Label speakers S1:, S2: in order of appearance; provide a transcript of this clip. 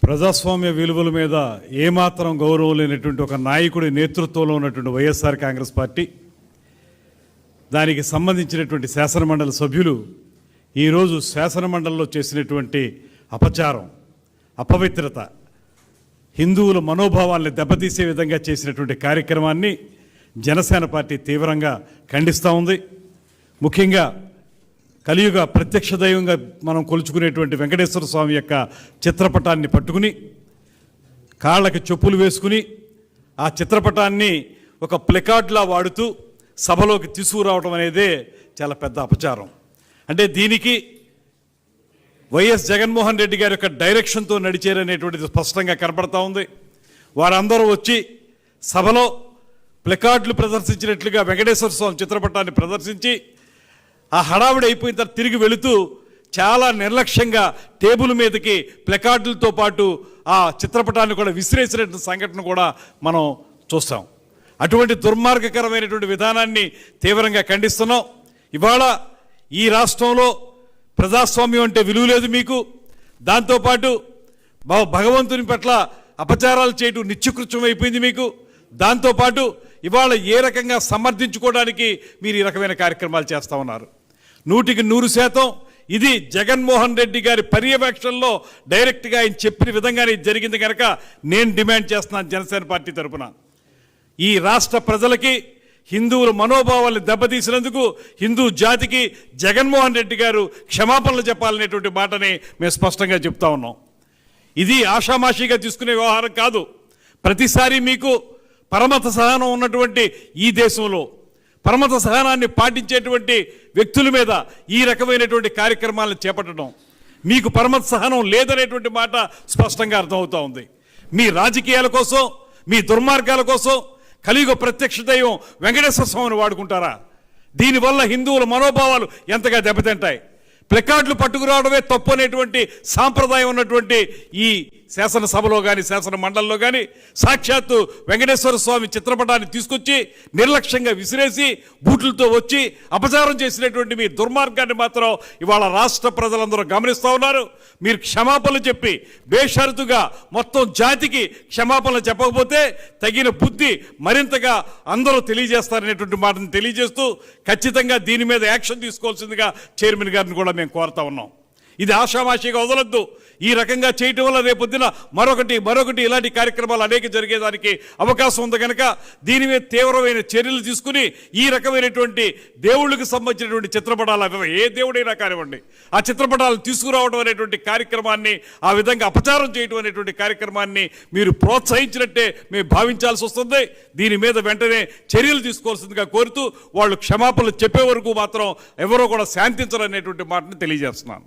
S1: ప్రజాస్వామ్య విలువల మీద ఏమాత్రం గౌరవం లేనటువంటి ఒక నాయకుడి నేతృత్వంలో ఉన్నటువంటి వైఎస్ఆర్ కాంగ్రెస్ పార్టీ, దానికి సంబంధించినటువంటి శాసనమండలి సభ్యులు ఈరోజు శాసనమండలిలో చేసినటువంటి అపచారం, అపవిత్రత, హిందువుల మనోభావాల్ని దెబ్బతీసే విధంగా చేసినటువంటి కార్యక్రమాన్ని జనసేన పార్టీ తీవ్రంగా ఖండిస్తూ ఉంది. ముఖ్యంగా కలియుగ ప్రత్యక్ష దైవంగా మనం కొలుచుకునేటువంటి వెంకటేశ్వర స్వామి యొక్క చిత్రపటాన్ని పట్టుకుని కాళ్ళకి చెప్పులు వేసుకుని ఆ చిత్రపటాన్ని ఒక ప్లకార్డ్లా వాడుతూ సభలోకి తీసుకురావడం అనేదే చాలా పెద్ద అపచారం. అంటే దీనికి వైఎస్ జగన్మోహన్ రెడ్డి గారి యొక్క డైరెక్షన్తో నడిచారనేటువంటిది స్పష్టంగా కనపడతా ఉంది. వారందరూ వచ్చి సభలో ప్లకార్డులు ప్రదర్శించినట్లుగా వెంకటేశ్వర స్వామి చిత్రపటాన్ని ప్రదర్శించి ఆ హడావిడి అయిపోయిన తర్వాత తిరిగి వెళుతూ చాలా నిర్లక్ష్యంగా టేబుల్ మీదకి ప్లకార్డులతో పాటు ఆ చిత్రపటాన్ని కూడా విసిరేసినటువంటి సంఘటన కూడా మనం చూస్తాం. అటువంటి దుర్మార్గకరమైనటువంటి విధానాన్ని తీవ్రంగా ఖండిస్తున్నాం. ఇవాళ ఈ రాష్ట్రంలో ప్రజాస్వామ్యం అంటే విలువ లేదు మీకు. దాంతోపాటు భగవంతుని పట్ల అపచారాలు చేయటం నిత్యకృత్యం అయిపోయింది మీకు. దాంతోపాటు ఇవాళ ఏ రకంగా సమర్థించుకోవడానికి మీరు ఈ రకమైన కార్యక్రమాలు చేస్తూ ఉన్నారు. 100% ఇది జగన్మోహన్ రెడ్డి గారి పర్యవేక్షణలో డైరెక్ట్గా ఆయన చెప్పిన విధంగానే జరిగింది కనుక నేను డిమాండ్ చేస్తున్నాను జనసేన పార్టీ తరఫున. ఈ రాష్ట్ర ప్రజలకి హిందువుల మనోభావాలను దెబ్బతీసినందుకు హిందూ జాతికి జగన్మోహన్ రెడ్డి గారు క్షమాపణలు చెప్పాలనేటువంటి మాటని మేము స్పష్టంగా చెప్తా ఉన్నాం. ఇది ఆషామాషిగా తీసుకునే వ్యవహారం కాదు. ప్రతిసారి మీకు పరమత సహనం ఉన్నటువంటి ఈ దేశంలో పరమత సహనాన్ని పాటించేటువంటి వ్యక్తుల మీద ఈ రకమైనటువంటి కార్యక్రమాలను చేపట్టడం, మీకు పరమత సహనం లేదనేటువంటి మాట స్పష్టంగా అర్థమవుతూ ఉంది. మీ రాజకీయాల కోసం, మీ దుర్మార్గాల కోసం కలియుగ ప్రత్యక్ష దైవం వెంకటేశ్వర స్వామిని వాడుకుంటారా? దీనివల్ల హిందువుల మనోభావాలు ఎంతగా దెబ్బతింటాయి. ప్లకార్డులు పట్టుకురావడమే తప్పు అనేటువంటి సాంప్రదాయం ఉన్నటువంటి ఈ శాసనసభలో కానీ శాసన మండలిలో కానీ సాక్షాత్తు వెంకటేశ్వర స్వామి చిత్రపటాన్ని తీసుకొచ్చి నిర్లక్ష్యంగా విసిరేసి బూట్లతో వచ్చి అపచారం చేసినటువంటి మీ దుర్మార్గాన్ని మాత్రం ఇవాళ రాష్ట్ర ప్రజలందరూ గమనిస్తూ ఉన్నారు. మీరు క్షమాపణలు చెప్పి బేషరతుగా మొత్తం జాతికి క్షమాపణలు చెప్పకపోతే తగిన బుద్ధి మరింతగా అందరూ తెలియజేస్తారనేటువంటి మాటను తెలియజేస్తూ ఖచ్చితంగా దీని మీద యాక్షన్ తీసుకోవాల్సిందిగా చైర్మన్ గారిని కూడా మేము కోరుతా ఉన్నాం. ఇది ఆషామాషిగా వదలొద్దు. ఈ రకంగా చేయటం వల్ల రేపొద్దున మరొకటి ఇలాంటి కార్యక్రమాలు అనేక జరిగేదానికి అవకాశం ఉంది కనుక దీని మీద తీవ్రమైన చర్యలు తీసుకుని ఈ రకమైనటువంటి దేవుళ్ళకి సంబంధించినటువంటి చిత్రపటాలు, ఏ దేవుడైనా కానివ్వండి, ఆ చిత్రపటాలు తీసుకురావడం అనేటువంటి కార్యక్రమాన్ని, ఆ విధంగా అపచారం చేయడం అనేటువంటి కార్యక్రమాన్ని మీరు ప్రోత్సహించినట్టే మేము భావించాల్సి వస్తుంది. దీని మీద వెంటనే చర్యలు తీసుకోవాల్సిందిగా కోరుతూ వాళ్ళు క్షమాపణలు చెప్పే వరకు మాత్రం ఎవరో కూడా శాంతించరనేటువంటి మాటను తెలియజేస్తున్నాను.